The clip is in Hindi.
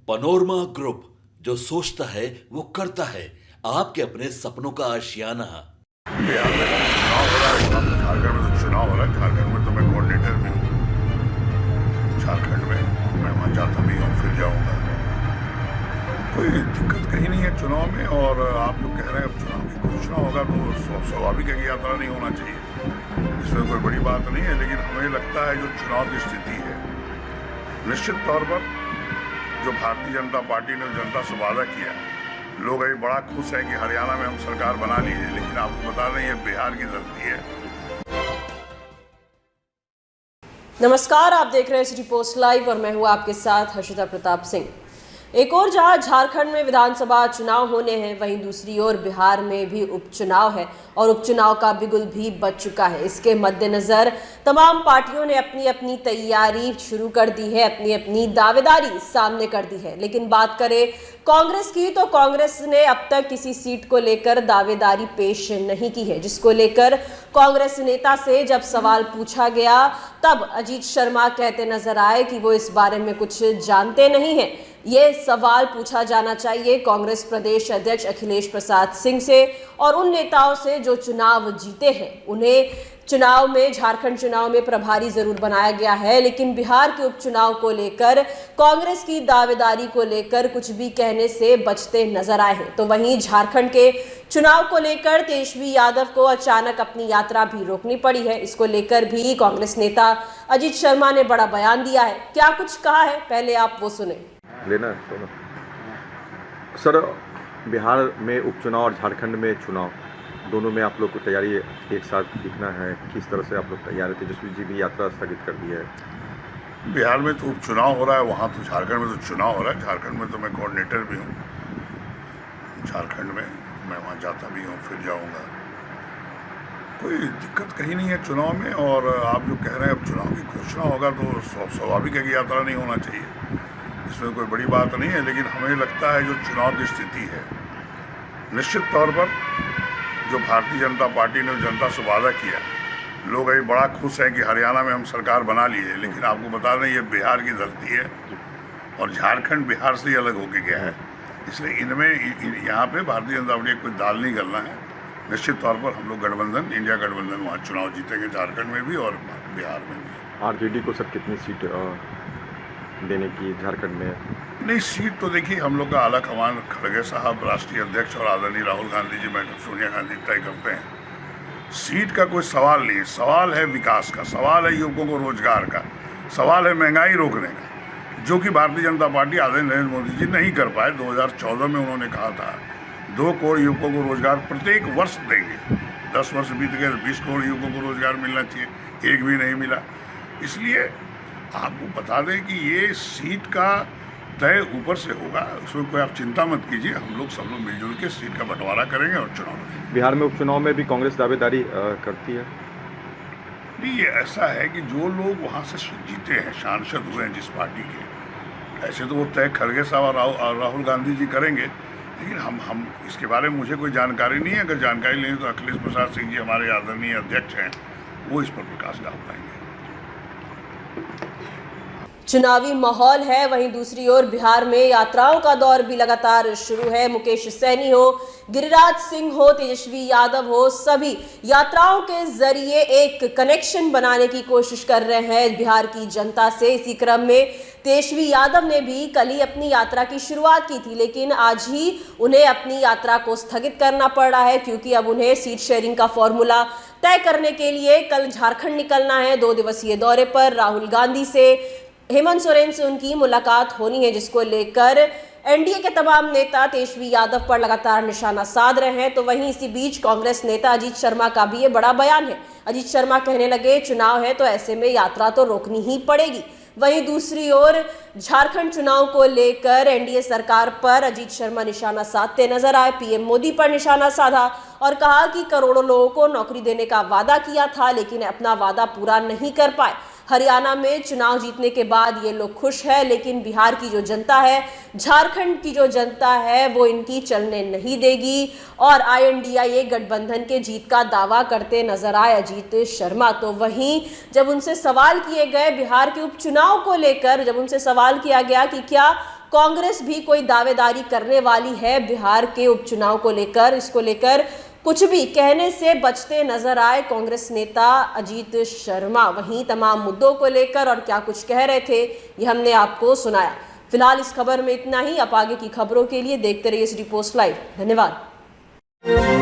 पनोरमा ग्रुप, जो सोचता है वो करता है। आपके अपने सपनों का आशियाना। बिहार में चुनाव हो रहा है, झारखंड में तो चुनाव हो रहा है। झारखंड में तो मैं कोऑर्डिनेटर भी हूँ। झारखंड में मैं वहाँ जाता भी हूँ, फिर जाऊँगा। कोई दिक्कत कहीं नहीं है चुनाव में। और आप जो कह रहे हैं अब चुनाव की घोषणा होगा तो स्वाभाविक है कि यात्रा नहीं होना चाहिए, इसमें कोई बड़ी बात नहीं है। लेकिन हमें लगता है जो चुनाव की स्थिति है, निश्चित तौर पर जो भारतीय जनता पार्टी ने जनता से वादा किया, लोग अभी बड़ा खुश हैं कि हरियाणा में हम सरकार बना ली है। लेकिन आपको बता रहे हैं ये बिहार की धरती है। नमस्कार, आप देख रहे हैं सिटी पोस्ट लाइव और मैं हूं आपके साथ हर्षिता प्रताप सिंह। एक और जहां झारखंड में विधानसभा चुनाव होने हैं, वहीं दूसरी ओर बिहार में भी उपचुनाव है और उपचुनाव का बिगुल भी बज चुका है। इसके मद्देनजर तमाम पार्टियों ने अपनी अपनी तैयारी शुरू कर दी है, अपनी अपनी दावेदारी सामने कर दी है। लेकिन बात करें कांग्रेस की, तो कांग्रेस ने अब तक किसी सीट को लेकर दावेदारी पेश नहीं की है, जिसको लेकर कांग्रेस नेता से जब सवाल पूछा गया तब अजीत शर्मा कहते नजर आए कि वो इस बारे में कुछ जानते नहीं हैं। ये सवाल पूछा जाना चाहिए कांग्रेस प्रदेश अध्यक्ष अखिलेश प्रसाद सिंह से और उन नेताओं से जो चुनाव जीते हैं। उन्हें चुनाव में, झारखंड चुनाव में प्रभारी जरूर बनाया गया है, लेकिन बिहार के उपचुनाव को लेकर, कांग्रेस की दावेदारी को लेकर कुछ भी कहने से बचते नजर आए हैं। तो वहीं झारखंड के चुनाव को लेकर तेजस्वी यादव को अचानक अपनी यात्रा भी रोकनी पड़ी है। इसको लेकर भी कांग्रेस नेता अजीत शर्मा ने बड़ा बयान दिया है। क्या कुछ कहा है, पहले आप वो सुने। लेना तो सर, बिहार में उपचुनाव और झारखंड में चुनाव, दोनों में आप लोग को तैयारी एक साथ दिखना है। किस तरह से आप लोग तैयार है? तेजस्वी जी भी यात्रा स्थगित कर दी है। बिहार में तो उपचुनाव हो रहा है, वहाँ तो झारखंड में तो चुनाव हो रहा है। झारखंड में तो मैं कोऑर्डिनेटर भी हूँ। झारखंड में मैं वहाँ जाता भी हूँ, फिर जाऊँगा। कोई दिक्कत कहीं नहीं है चुनाव में। और आप जो कह रहे हैं अब चुनाव की घोषणा होगा तो स्वाभाविक है कि यात्रा नहीं होना चाहिए, इसमें कोई बड़ी बात नहीं है। लेकिन हमें लगता है जो चुनाव की स्थिति है, निश्चित तौर पर जो भारतीय जनता पार्टी ने जनता से वादा किया, लोग अभी बड़ा खुश हैं कि हरियाणा में हम सरकार बना ली है। लेकिन आपको बता दें ये बिहार की धरती है और झारखंड बिहार से ही अलग होके गया है। इसलिए इनमें यहाँ पे भारतीय जनता पार्टी कोई दाल नहीं करना है। निश्चित तौर पर हम लोग गठबंधन, इंडिया गठबंधन वहाँ चुनाव जीतेंगे, झारखंड में भी और बिहार में भी। आरजेडी को सर कितनी सीट देने की झारखंड में? नहीं, सीट तो देखिए हम लोग का आला कमान खड़गे साहब, राष्ट्रीय अध्यक्ष और आदरणीय राहुल गांधी जी, मैडम सोनिया गांधी तय करते हैं। सीट का कोई सवाल नहीं है। सवाल है विकास का, सवाल है युवकों को रोजगार का, सवाल है महंगाई रोकने का, जो कि भारतीय जनता पार्टी आदरणीय नरेंद्र मोदी जी नहीं कर पाए। 2014 में उन्होंने कहा था 2 करोड़ युवकों को रोजगार प्रत्येक वर्ष देंगे। 10 वर्ष बीत गए, 20 करोड़ युवकों को रोजगार मिलना चाहिए, एक भी नहीं मिला। इसलिए आपको बता दें कि ये सीट का तय ऊपर से होगा, उसमें कोई आप चिंता मत कीजिए। हम लोग सब लोग मिलजुल के सीट का बंटवारा करेंगे और चुनाव लड़ेंगे। बिहार में उपचुनाव में भी कांग्रेस दावेदारी करती है? नहीं, ये ऐसा है कि जो लोग वहाँ से जीते हैं, सांसद हुए हैं जिस पार्टी के, ऐसे तो वो तय खड़गे साहब और राहुल गांधी जी करेंगे। लेकिन हम इसके बारे में मुझे कोई जानकारी नहीं है। अगर जानकारी लेंगे तो अखिलेश प्रसाद सिंह जी हमारे आदरणीय अध्यक्ष हैं, वो इस पर प्रकाश डाल पाएंगे। चुनावी माहौल है, वहीं दूसरी ओर बिहार में यात्राओं का दौर भी लगातार शुरू है। मुकेश सैनी हो, गिरिराज सिंह हो, तेजस्वी यादव हो, सभी यात्राओं के जरिए एक कनेक्शन बनाने की कोशिश कर रहे हैं बिहार की जनता से। इसी क्रम में तेजस्वी यादव ने भी कल ही अपनी यात्रा की शुरुआत की थी, लेकिन आज ही उन्हें अपनी यात्रा को स्थगित करना पड़ रहा है, क्योंकि अब उन्हें सीट शेयरिंग का फॉर्मूला तय करने के लिए कल झारखंड निकलना है। 2 दिवसीय दौरे पर राहुल गांधी से, हेमंत सोरेन से उनकी मुलाकात होनी है, जिसको लेकर एनडीए के तमाम नेता तेजस्वी यादव पर लगातार निशाना साध रहे हैं। तो वहीं इसी बीच कांग्रेस नेता अजीत शर्मा का भी ये बड़ा बयान है। अजीत शर्मा कहने लगे चुनाव है तो ऐसे में यात्रा तो रोकनी ही पड़ेगी। वहीं दूसरी ओर झारखंड चुनाव को लेकर एनडीए सरकार पर अजीत शर्मा निशाना साधते नजर आए। पीएम मोदी पर निशाना साधा और कहा कि करोड़ों लोगों को नौकरी देने का वादा किया था, लेकिन अपना वादा पूरा नहीं कर पाए। हरियाणा में चुनाव जीतने के बाद ये लोग खुश है, लेकिन बिहार की जो जनता है, झारखंड की जो जनता है, वो इनकी चलने नहीं देगी। और INDIA गठबंधन के जीत का दावा करते नजर आए अजीत शर्मा। तो वहीं जब उनसे सवाल किए गए बिहार के उपचुनाव को लेकर, जब उनसे सवाल किया गया कि क्या कांग्रेस भी कोई दावेदारी करने वाली है बिहार के उपचुनाव को लेकर। इसको लेकर कुछ भी कहने से बचते नजर आए कांग्रेस नेता अजीत शर्मा। वहीं तमाम मुद्दों को लेकर और क्या कुछ कह रहे थे ये हमने आपको सुनाया। फिलहाल इस खबर में इतना ही। आप आगे की खबरों के लिए देखते रहिए SD पोस्ट लाइव। धन्यवाद।